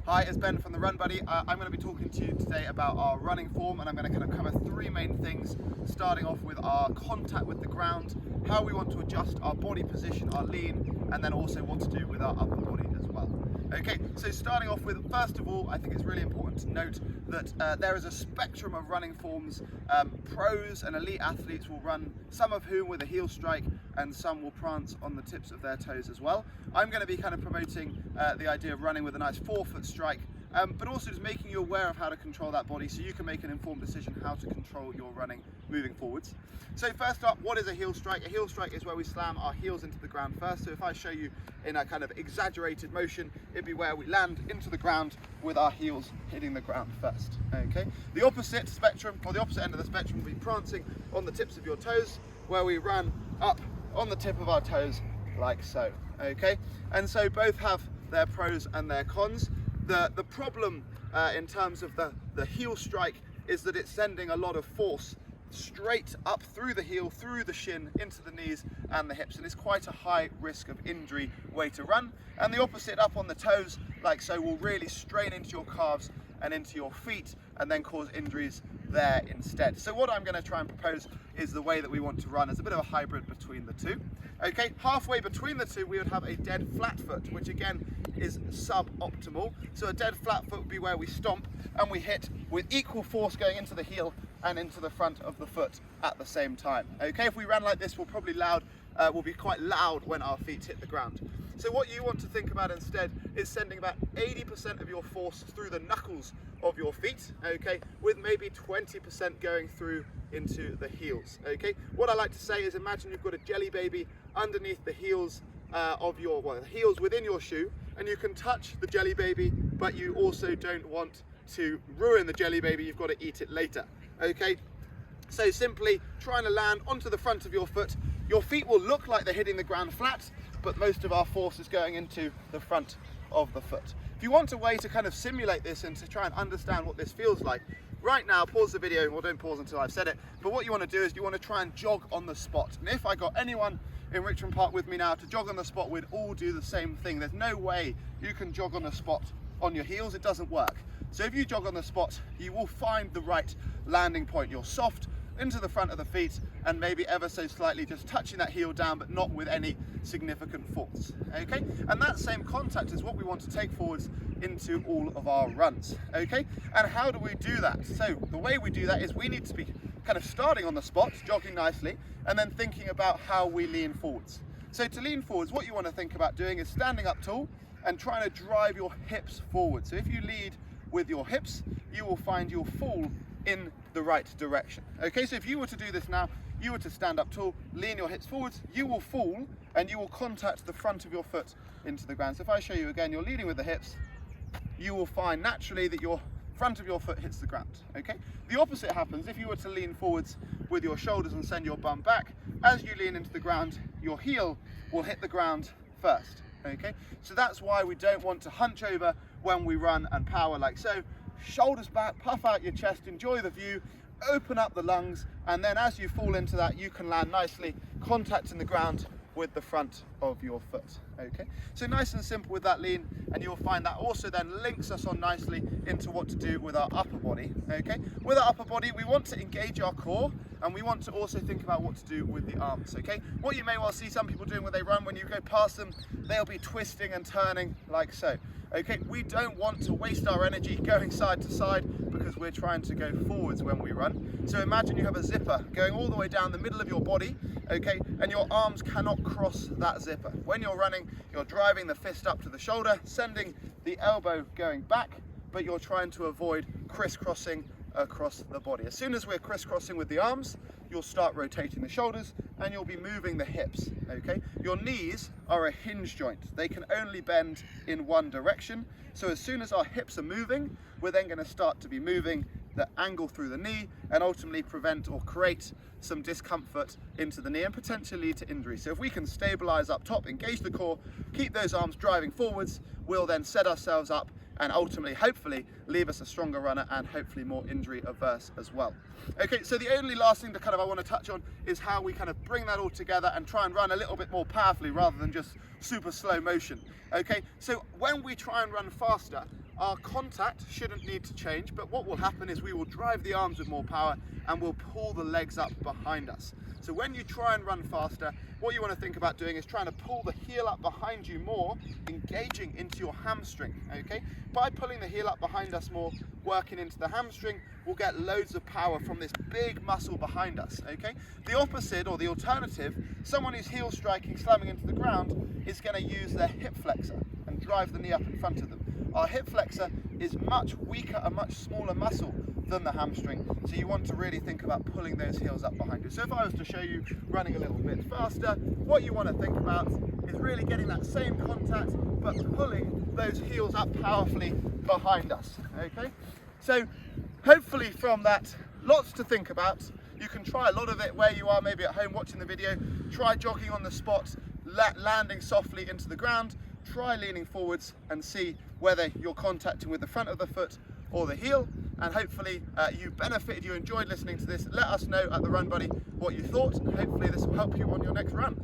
Hi, it's Ben from the Run Buddy. I'm going to be talking to you today about our running form, and I'm going to kind of cover three main things, starting off with our contact with the ground, how we want to adjust our body position, our lean, and then also what to do with our upper body as well. Okay, so starting off with, first of all, I think it's really important to note that there is a spectrum of running forms. Pros and elite athletes will run, some of whom with a heel strike, and some will prance on the tips of their toes as well. I'm going to be kind of promoting the idea of running with a nice forefoot strike, but also just making you aware of how to control that body so you can make an informed decision how to control your running moving forwards. So first up, what is a heel strike? A heel strike is where we slam our heels into the ground first. So if I show you in a kind of exaggerated motion, it'd be where we land into the ground with our heels hitting the ground first. Okay. The opposite spectrum, or the opposite end of the spectrum, will be prancing on the tips of your toes, where we run up on the tip of our toes like so. Okay. And so both have their pros and their cons. The problem in terms of the heel strike is that it's sending a lot of force straight up through the heel, through the shin, into the knees and the hips, and it's quite a high risk of injury way to run. And the opposite, up on the toes like so, will really strain into your calves and into your feet and then cause injuries there instead. So what I'm going to try and propose is the way that we want to run as a bit of a hybrid between the two. Okay, halfway between the two we would have a dead flat foot, which again is suboptimal. So a dead flat foot would be where we stomp and we hit with equal force going into the heel and into the front of the foot at the same time. Okay, if we ran like this, we'll be quite loud when our feet hit the ground. So what you want to think about instead is sending about 80% of your force through the knuckles of your feet, okay, with maybe 20% going through into the heels. Okay, what I like to say is, imagine you've got a jelly baby underneath the heels the heels within your shoe, and you can touch the jelly baby, but you also don't want to ruin the jelly baby. You've got to eat it later. Okay, so simply trying to land onto the front of your foot. Your feet will look like they're hitting the ground flat, but most of our force is going into the front of the foot. If you want a way to kind of simulate this and to try and understand what this feels like, right now, pause the video, or don't pause until I've said it, but what you want to do is you want to try and jog on the spot. And if I got anyone in Richmond Park with me now to jog on the spot, we'd all do the same thing. There's no way you can jog on the spot on your heels, it doesn't work. So if you jog on the spot, you will find the right landing point. You're soft into the front of the feet and maybe ever so slightly just touching that heel down, but not with any significant force. Okay, and that same contact is what we want to take forwards into all of our runs. Okay, and how do we do that? So the way we do that is we need to be kind of starting on the spot, jogging nicely, and then thinking about how we lean forwards. So to lean forwards, what you want to think about doing is standing up tall and trying to drive your hips forward. So if you lead with your hips, you will find you'll fall in the right direction. Okay, so if you were to do this now, you were to stand up tall, lean your hips forwards, you will fall and you will contact the front of your foot into the ground. So if I show you again, you're leading with the hips, you will find naturally that your front of your foot hits the ground. Okay, the opposite happens if you were to lean forwards with your shoulders and send your bum back. As you lean into the ground, your heel will hit the ground first. Okay, so that's why we don't want to hunch over when we run and power like so. Shoulders back, puff out your chest, enjoy the view, open up the lungs, and then as you fall into that, you can land nicely, contacting the ground with the front of your foot. Okay, so nice and simple with that lean, and you'll find that also then links us on nicely into what to do with our upper body. Okay, with our upper body, we want to engage our core, and we want to also think about what to do with the arms. Okay, what you may well see some people doing when they run, when you go past them, they'll be twisting and turning like so. Okay, we don't want to waste our energy going side to side because we're trying to go forwards when we run. So imagine you have a zipper going all the way down the middle of your body, okay, and your arms cannot cross that zipper. When you're running, you're driving the fist up to the shoulder, sending the elbow going back, but you're trying to avoid crisscrossing across the body. As soon as we're crisscrossing with the arms, you'll start rotating the shoulders and you'll be moving the hips. Okay, your knees are a hinge joint. They can only bend in one direction. So as soon as our hips are moving, we're then going to start to be moving the angle through the knee and ultimately prevent or create some discomfort into the knee and potentially lead to injury. So if we can stabilize up top, engage the core, keep those arms driving forwards, we'll then set ourselves up and ultimately, hopefully, leave us a stronger runner and hopefully more injury averse as well. Okay, so the only last thing that kind of I want to touch on is how we kind of bring that all together and try and run a little bit more powerfully rather than just super slow motion. Okay, so when we try and run faster, our contact shouldn't need to change, but what will happen is we will drive the arms with more power and we'll pull the legs up behind us. So when you try and run faster, what you want to think about doing is trying to pull the heel up behind you more, engaging into your hamstring, okay? By pulling the heel up behind us more, working into the hamstring, we'll get loads of power from this big muscle behind us, okay? The opposite, or the alternative, someone who's heel striking, slamming into the ground, is going to use their hip flexor and drive the knee up in front of them. Our hip flexor is much weaker, a much smaller muscle than the hamstring, so you want to really think about pulling those heels up behind you. So if I was to show you running a little bit faster, what you want to think about is really getting that same contact, but pulling those heels up powerfully behind us, okay? So hopefully from that, lots to think about. You can try a lot of it where you are, maybe at home watching the video. Try jogging on the spot, landing softly into the ground. Try leaning forwards and see whether you're contacting with the front of the foot or the heel, and hopefully you benefited, you enjoyed listening to this. Let us know at the Run Buddy what you thought, and hopefully this will help you on your next run.